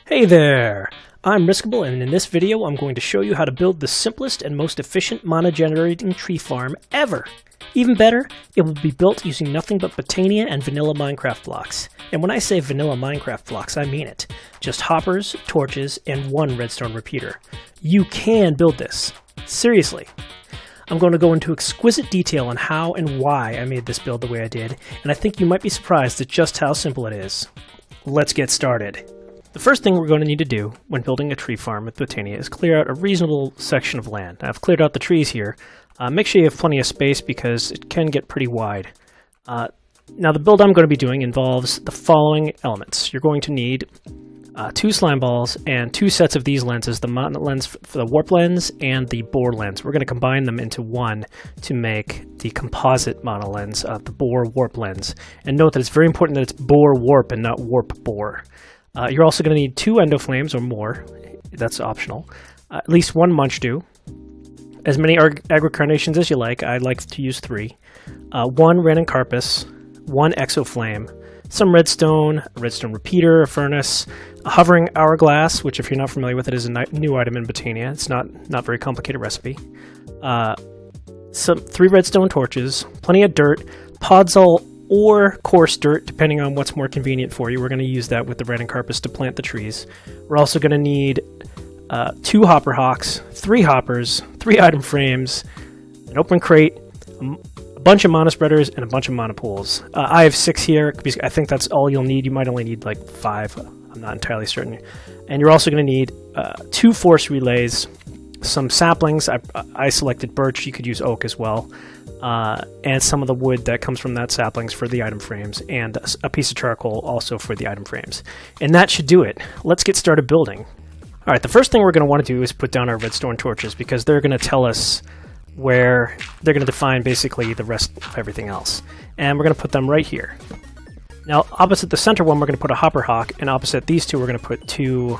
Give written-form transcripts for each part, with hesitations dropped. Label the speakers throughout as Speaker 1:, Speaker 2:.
Speaker 1: Hey there! I'm Riskable, and in this video I'm going to show you how to build the simplest and most efficient mana-generating tree farm ever! Even better, it will be built using nothing but Botania and vanilla Minecraft blocks. And when I say vanilla Minecraft blocks, I mean it. Just hoppers, torches, and one redstone repeater. You can build this. Seriously. I'm going to go into exquisite detail on how and why I made this build the way I did, and I think you might be surprised at just how simple it is. Let's get started. The first thing we're going to need to do when building a tree farm with Botania is clear out a reasonable section of land. I've cleared out the trees here. Make sure you have plenty of space because it can get pretty wide. Now the build I'm going to be doing involves the following elements. You're going to need 2 slime balls and 2 sets of these lenses, the mountain lens for the warp lens and the bore lens. We're going to combine them into one to make the composite mono lens of the bore warp lens. And note that it's very important that it's bore warp and not warp bore. You're also going to need 2 endo flames or more. That's optional. At least 1 munch dew. As many agri-carnations as you like. I like to use 3. 1 random carpus, 1 exo flame, some redstone, a redstone repeater, a furnace, a hovering hourglass, which if you're not familiar with it is a new item in Botania. It's not very complicated recipe. 3 redstone torches, plenty of dirt, podzol or coarse dirt, depending on what's more convenient for you. We're going to use that with the red and carpus to plant the trees. We're also going to need 2 hopper hawks, 3 hoppers, 3 item frames, an open crate, a bunch of mana spreaders, and a bunch of mana pools. I have 6 here because I think that's all you'll need. You might only need like 5. I'm not entirely certain. And you're also going to need 2 force relays, some saplings. I selected birch. You could use oak as well. And some of the wood that comes from that saplings for the item frames, and a piece of charcoal also for the item frames. And that should do it. Let's get started building. Alright, the first thing we're going to want to do is put down our redstone torches, because they're going to tell us where they're going to define basically the rest of everything else. And we're going to put them right here. Now, opposite the center one, we're going to put a hopper hawk, and opposite these 2, we're going to put 2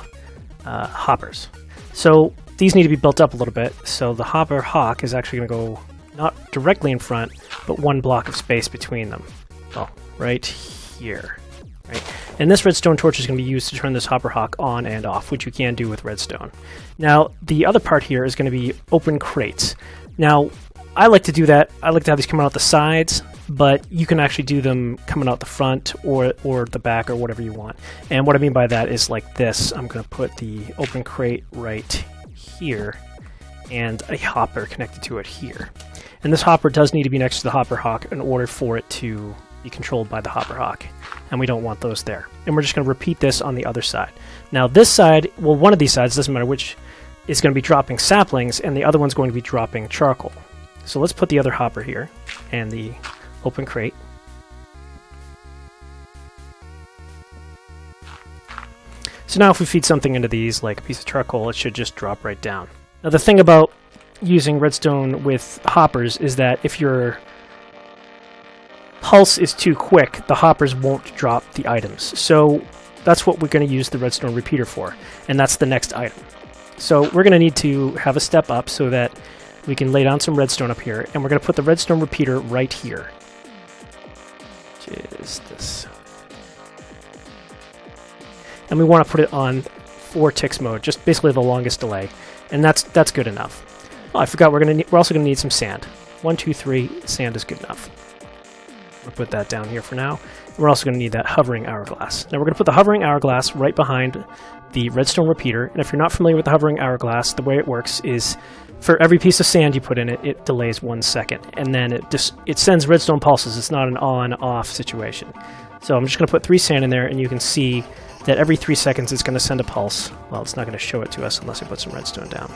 Speaker 1: hoppers. So these need to be built up a little bit, so the hopper hawk is actually going to go not directly in front, but 1 block of space between them. Well, right here. Right? And this redstone torch is going to be used to turn this hopper hawk on and off, which you can do with redstone. Now, the other part here is going to be open crates. Now, I like to do that. I like to have these coming out the sides, but you can actually do them coming out the front or the back or whatever you want. And what I mean by that is like this. I'm going to put the open crate right here and a hopper connected to it here. And this hopper does need to be next to the hopper hawk in order for it to be controlled by the hopper hawk. And we don't want those there. And we're just going to repeat this on the other side. Now this side, well, one of these sides, doesn't matter which, is going to be dropping saplings, and the other one's going to be dropping charcoal. So let's put the other hopper here, and the open crate. So now if we feed something into these, like a piece of charcoal, it should just drop right down. Now the thing about using redstone with hoppers is that if your pulse is too quick, the hoppers won't drop the items. So that's what we're going to use the redstone repeater for, and that's the next item. So we're going to need to have a step up so that we can lay down some redstone up here, and we're going to put the redstone repeater right here. Which is this. And we want to put it on 4 ticks mode, just basically the longest delay, and that's good enough. Oh, I forgot, we're also going to need some sand. 1, 2, 3, sand is good enough. We'll put that down here for now. We're also going to need that hovering hourglass. Now we're going to put the hovering hourglass right behind the redstone repeater, and if you're not familiar with the hovering hourglass, the way it works is for every piece of sand you put in it, it delays 1 second, and then it sends redstone pulses. It's not an on-off situation. So I'm just going to put 3 sand in there, and you can see that every 3 seconds it's going to send a pulse. Well, it's not going to show it to us unless I put some redstone down.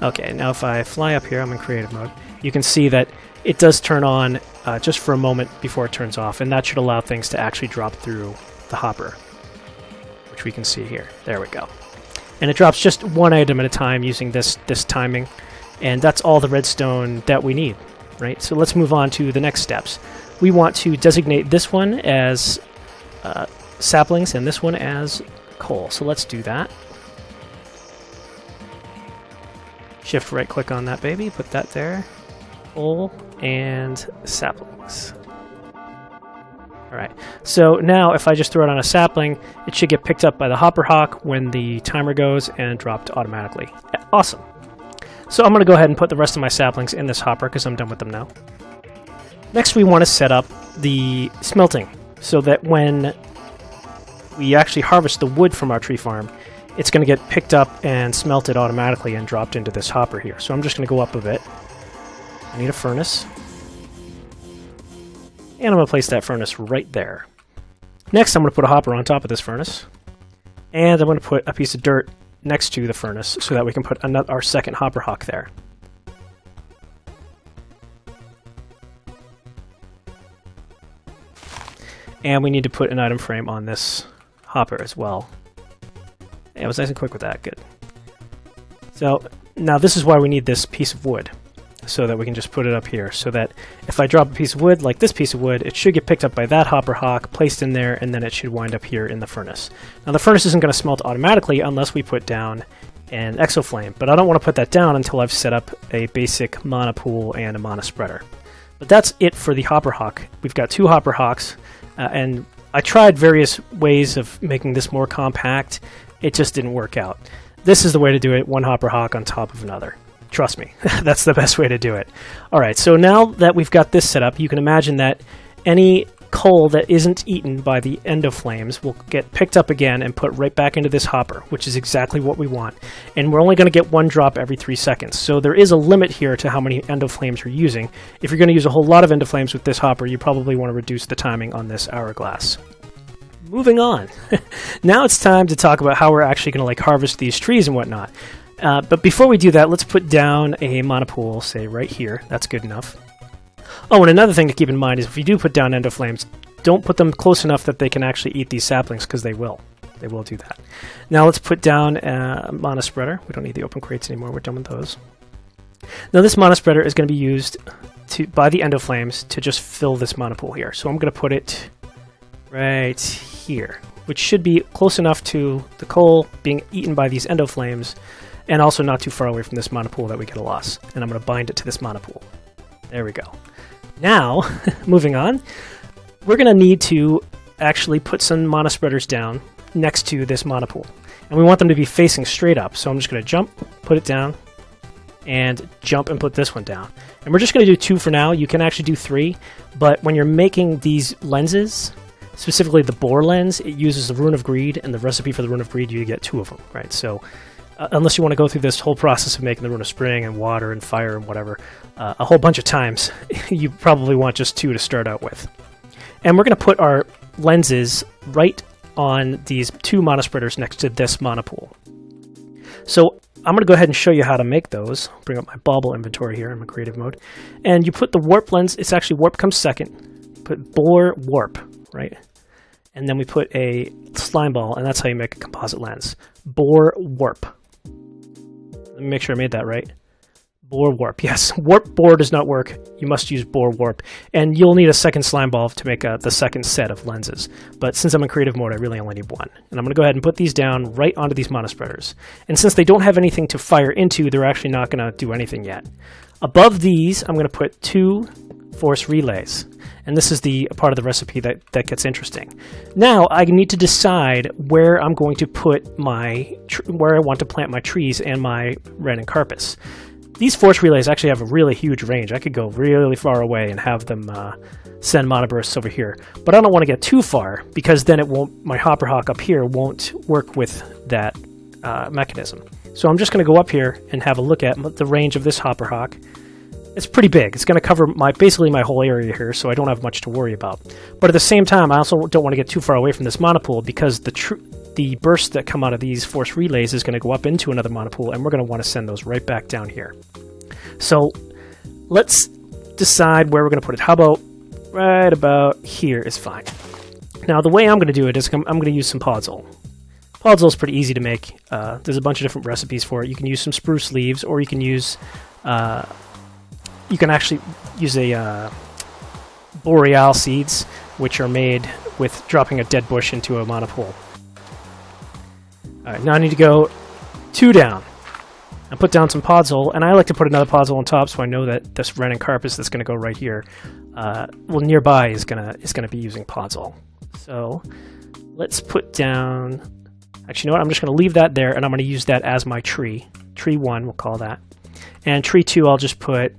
Speaker 1: Okay, now if I fly up here, I'm in creative mode, you can see that it does turn on just for a moment before it turns off, and that should allow things to actually drop through the hopper, which we can see here. There we go. And it drops just 1 item at a time using this timing, and that's all the redstone that we need, right? So let's move on to the next steps. We want to designate this one as saplings and this one as coal, so let's do that. Shift right click on that baby, put that there. Coal and saplings. Alright, so now if I just throw it on a sapling, it should get picked up by the hopper hawk when the timer goes and dropped automatically. Awesome. So I'm going to go ahead and put the rest of my saplings in this hopper because I'm done with them now. Next we want to set up the smelting so that when we actually harvest the wood from our tree farm, it's going to get picked up and smelted automatically and dropped into this hopper here. So I'm just going to go up a bit. I need a furnace. And I'm going to place that furnace right there. Next, I'm going to put a hopper on top of this furnace. And I'm going to put a piece of dirt next to the furnace so that we can put our second hopper hawk there. And we need to put an item frame on this hopper as well. Yeah, I was nice and quick with that. Good. So now this is why we need this piece of wood, so that we can just put it up here, so that if I drop a piece of wood, like this piece of wood, it should get picked up by that hopper hawk, placed in there, and then it should wind up here in the furnace. Now the furnace isn't going to smelt automatically unless we put down an exoflame, but I don't want to put that down until I've set up a basic mana pool and a mana spreader. But that's it for the hopper hawk. We've got 2 hopper hawks, and I tried various ways of making this more compact. It just didn't work out. This is the way to do it, 1 hopper hawk on top of another. Trust me, that's the best way to do it. Alright, so now that we've got this set up, you can imagine that any coal that isn't eaten by the endoflames will get picked up again and put right back into this hopper, which is exactly what we want. And we're only going to get 1 drop every 3 seconds, so there is a limit here to how many endoflames you're using. If you're going to use a whole lot of endoflames with this hopper, you probably want to reduce the timing on this hourglass. Moving on. Now it's time to talk about how we're actually going to harvest these trees and whatnot. But before we do that, let's put down a mana pool, say right here. That's good enough. Oh, and another thing to keep in mind is if you do put down endoflames, don't put them close enough that they can actually eat these saplings, because they will. They will do that. Now let's put down a mana spreader. We don't need the open crates anymore. We're done with those. Now this mana spreader is going to be used by the endoflames to just fill this mana pool here. So I'm going to put it right here, which should be close enough to the coal being eaten by these endoflames, and also not too far away from this mana pool that we get a loss. And I'm going to bind it to this mana pool. There we go. Now, moving on, we're going to need to actually put some mana spreaders down next to this mana pool. And we want them to be facing straight up. So I'm just going to jump, put it down, and jump and put this one down. And we're just going to do 2 for now. You can actually do 3, but when you're making these lenses, specifically the boar lens, it uses the Rune of Greed, and the recipe for the Rune of Greed, you get 2 of them, right? So unless you want to go through this whole process of making the Rune of Spring and water and fire and whatever a whole bunch of times, you probably want just 2 to start out with. And we're going to put our lenses right on these 2 mana spreaders next to this mana pool. So I'm going to go ahead and show you how to make those. Bring up my bauble inventory here. I'm in creative mode. And you put the warp lens, it's actually warp comes second. Put boar warp, right? And then we put a slime ball, and that's how you make a composite lens. Boar warp. Let me make sure I made that right. Boar warp, yes. Warp boar does not work. You must use boar warp. And you'll need a second slime ball to make the second set of lenses. But since I'm in creative mode, I really only need 1. And I'm going to go ahead and put these down right onto these mana spreaders. And since they don't have anything to fire into, they're actually not going to do anything yet. Above these, I'm going to put 2 force relays. And this is the part of the recipe that gets interesting. Now I need to decide where I'm going to put where I want to plant my trees and my Rhenicarpus. These force relays actually have a really huge range. I could go really far away and have them send mana bursts over here. But I don't want to get too far, because then my hopper hawk up here won't work with that mechanism. So I'm just going to go up here and have a look at the range of this hopper hawk. It's pretty big. It's going to cover basically my whole area here, so I don't have much to worry about. But at the same time, I also don't want to get too far away from this mana pool, because the bursts that come out of these force relays is going to go up into another mana pool, and we're going to want to send those right back down here. So let's decide where we're going to put it. How about right about here is fine. Now the way I'm going to do it is I'm going to use some podzol. Podzol is pretty easy to make. There's a bunch of different recipes for it. You can use some spruce leaves, or you can use actually use a boreal seeds, which are made with dropping a dead bush into a mana pool. Alright, now I need to go 2 down. and put down some podzol, and I like to put another podzol on top so I know that this Ren and Carpus that's going to go right here, nearby is gonna be using podzol. So let's put down. Actually, you know what? I'm just going to leave that there, and I'm going to use that as my tree. Tree 1, we'll call that, and tree 2 I'll just put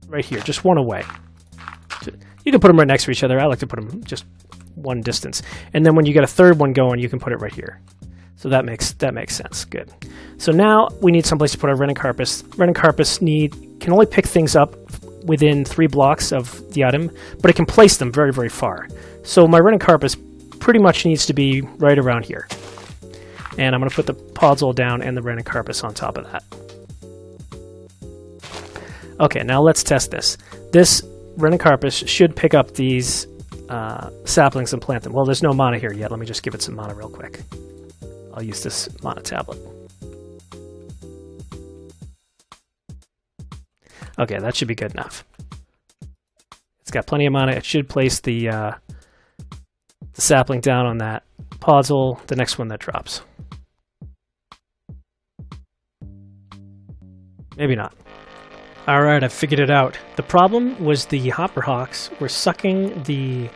Speaker 1: right here, just one away. You can put them right next to each other. I like to put them just one distance, and then when you get a third one going, you can put it right here. So that makes sense. Good. So now we need someplace to put our Ren and Carpus. Ren and Carpus can only pick things up within 3 blocks of the item, but it can place them very, very far. So my Ren and Carpus pretty much needs to be right around here. And I'm going to put the podzol down and the Ren and Carpus on top of that. Okay, now let's test this. This Ren and Carpus should pick up these saplings and plant them. Well, there's no mana here yet. Let me just give it some mana real quick. I'll use this mana tablet. Okay, that should be good enough. It's got plenty of mana. It should place the sapling down on that podzol, the next one that drops. Maybe not. Alright, I figured it out. The problem was the hopperhawks were sucking the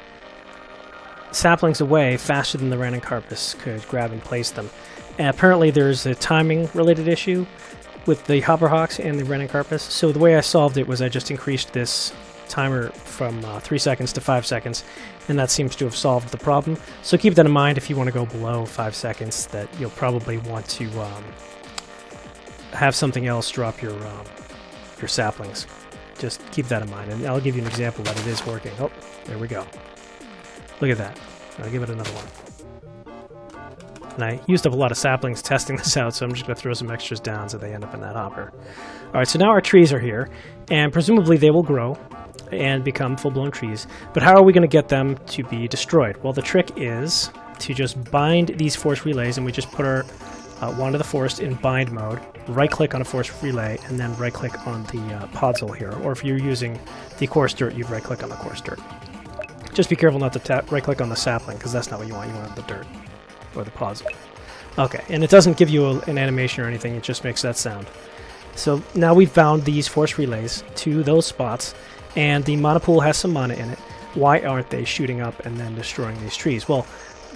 Speaker 1: saplings away faster than the Ren and Carpus could grab and place them. And apparently there's a timing related issue with the hopperhawks and the Ren and Carpus. So the way I solved it was I just increased this timer from 3 seconds to 5 seconds, and that seems to have solved the problem. So keep that in mind if you want to go below 5 seconds, that you'll probably want to have something else drop your saplings. Just keep that in mind, and I'll give you an example that it is working. Oh, there we go. Look at that. I'll give it another one. And I used up a lot of saplings testing this out, so I'm just going to throw some extras down so they end up in that hopper. Alright, so now our trees are here, and presumably they will grow and become full-blown trees. But how are we going to get them to be destroyed? Well, the trick is to just bind these force relays, and we just put our wand of the forest in bind mode, right-click on a force relay, and then right-click on the podzol here. Or if you're using the coarse dirt, you'd right-click on the coarse dirt. Just be careful not to right-click on the sapling, because that's not what you want. You want the dirt or the podzol. Okay, and it doesn't give you an animation or anything. It just makes that sound. So now we've bound these force relays to those spots, and the mana pool has some mana in it. Why aren't they shooting up and then destroying these trees? Well,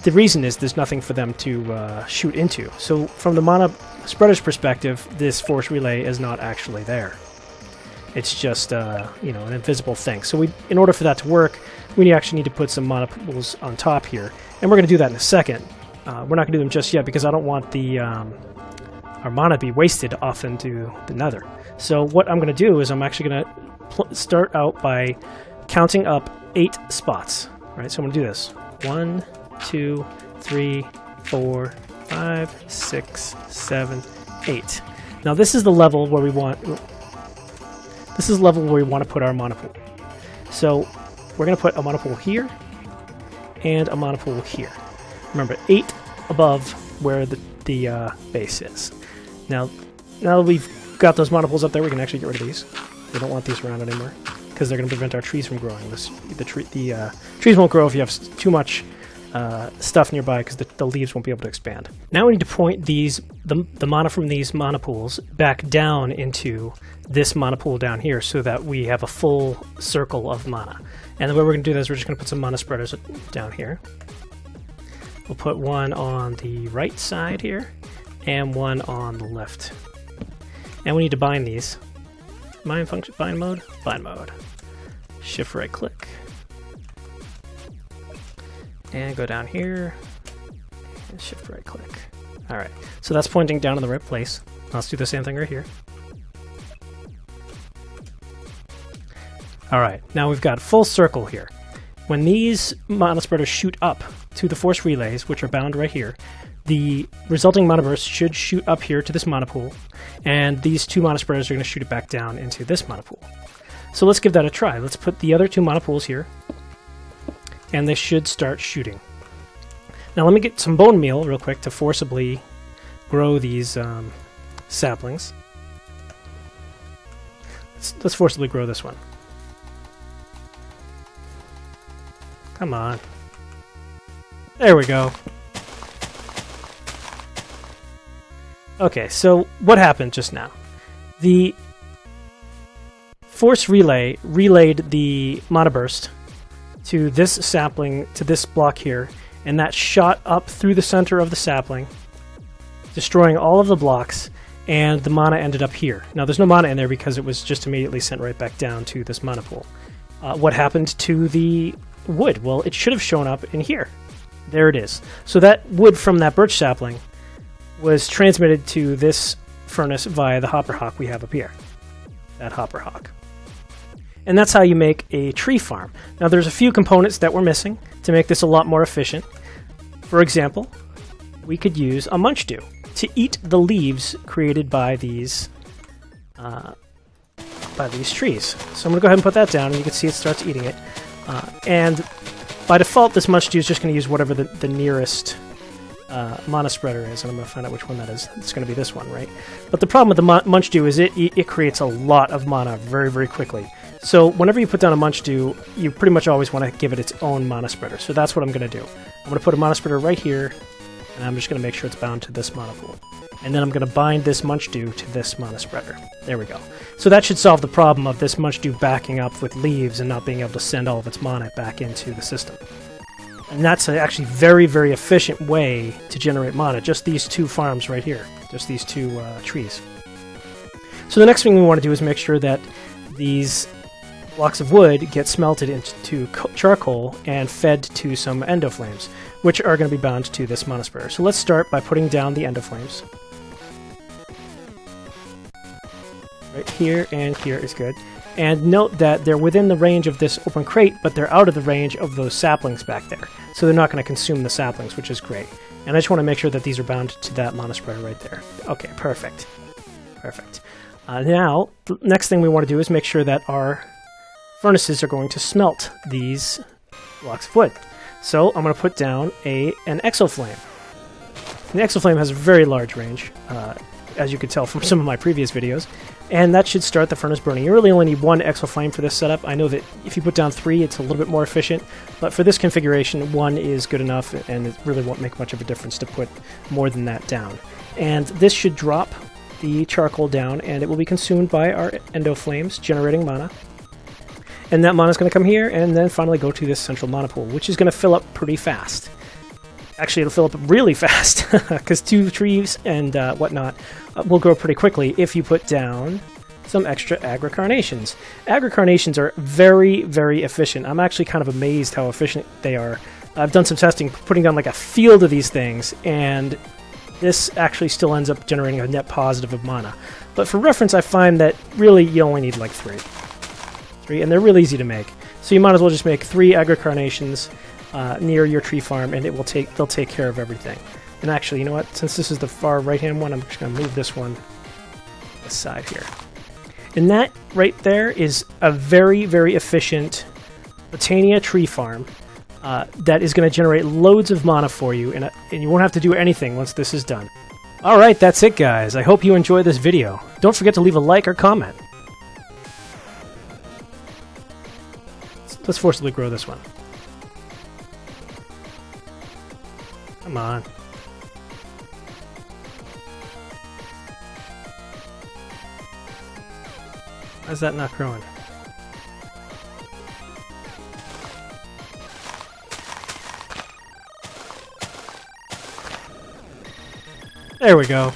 Speaker 1: the reason is there's nothing for them to shoot into. So from the mana spreader's perspective, this force relay is not actually there. It's just an invisible thing. So in order for that to work, we actually need to put some mana pools on top here, and we're going to do that in a second. We're not going to do them just yet because I don't want our mana to be wasted off into the nether. So what I'm going to do is I'm actually going to start out by counting up 8 spots. Right? So I'm going to do this. 1, 2, 3, 4, 5, 6, 7, 8. Now this is the level where we want. This is the level where we want to put our mana pool. So we're going to put a mana pool here and a mana pool here. Remember, 8 above where the base is. Now that we've got those mana pools up there, we can actually get rid of these. We don't want these around anymore because they're going to prevent our trees from growing. The trees won't grow if you have too much stuff nearby because the leaves won't be able to expand. Now we need to point the mana from these mana pools back down into this mana pool down here so that we have a full circle of mana. And the way we're going to do this, we're just going to put some mana spreaders down here. We'll put one on the right side here and one on the left. And we need to bind these. Bind mode. Shift right click. And go down here, and shift right click. Alright, so that's pointing down in the right place. Let's do the same thing right here. Alright, now we've got full circle here. When these mana spreaders shoot up to the force relays, which are bound right here, the resulting mana burst should shoot up here to this mana pool, and these 2 mana spreaders are going to shoot it back down into this mana pool. So let's give that a try. Let's put the other 2 mana pools here, and they should start shooting. Now let me get some bone meal real quick to forcibly grow these saplings. Let's forcibly grow this one. Come on. There we go. Okay, so what happened just now? The force relay relayed the mana burst to this sapling, to this block here, and that shot up through the center of the sapling, destroying all of the blocks, and the mana ended up here. Now there's no mana in there because it was just immediately sent right back down to this mana pool. What happened to the wood? Well, it should have shown up in here. There it is. So that wood from that birch sapling was transmitted to this furnace via the hopper hawk we have up here. That hopper hawk. And that's how you make a tree farm. Now there's a few components that we're missing to make this a lot more efficient. For example, we could use a munch dew to eat the leaves created by these trees. So I'm going to go ahead and put that down, and you can see it starts eating it. And by default, this munch dew is just going to use whatever the nearest mana spreader is, and I'm going to find out which one that is. It's going to be this one, right? But the problem with the munch dew is it creates a lot of mana very, very quickly. So whenever you put down a munch dew, you pretty much always want to give it its own mana spreader. So that's what I'm going to do. I'm going to put a mana spreader right here, and I'm just going to make sure it's bound to this mana pool. And then I'm going to bind this munch dew to this mana spreader. There we go. So that should solve the problem of this munch dew backing up with leaves and not being able to send all of its mana back into the system. And that's actually very, very efficient way to generate mana. Just these two farms right here. Just these two trees. So the next thing we want to do is make sure that these blocks of wood get smelted into charcoal and fed to some endoflames, which are going to be bound to this mana spreader. So let's start by putting down the endoflames. Right here and here is good. And note that they're within the range of this open crate, but they're out of the range of those saplings back there. So they're not going to consume the saplings, which is great. And I just want to make sure that these are bound to that mana spreader right there. Okay, perfect. Perfect. Now, the next thing we want to do is make sure that our furnaces are going to smelt these blocks of wood. So I'm going to put down an exoflame. The exoflame has a very large range, as you could tell from some of my previous videos, and that should start the furnace burning. You really only need one exoflame for this setup. I know that if you put down 3, it's a little bit more efficient, but for this configuration, 1 is good enough, and it really won't make much of a difference to put more than that down. And this should drop the charcoal down, and it will be consumed by our endoflames, generating mana. And that mana is going to come here, and then finally go to this central mana pool, which is going to fill up pretty fast. Actually, it'll fill up really fast, because 2 trees and whatnot will grow pretty quickly if you put down some extra agricarnations. Agricarnations are very, very efficient. I'm actually kind of amazed how efficient they are. I've done some testing, putting down like a field of these things, and this actually still ends up generating a net positive of mana. But for reference, I find that really you only need like 3, and they're really easy to make. So you might as well just make 3 agricarnations near your tree farm, and they'll take care of everything. And actually, you know what? Since this is the far right-hand one, I'm just going to move this one aside here. And that right there is a very, very efficient Botania tree farm that is going to generate loads of mana for you, and you won't have to do anything once this is done. Alright, that's it guys. I hope you enjoyed this video. Don't forget to leave a like or comment. Let's forcibly grow this one. Come on. Why is that not growing? There we go.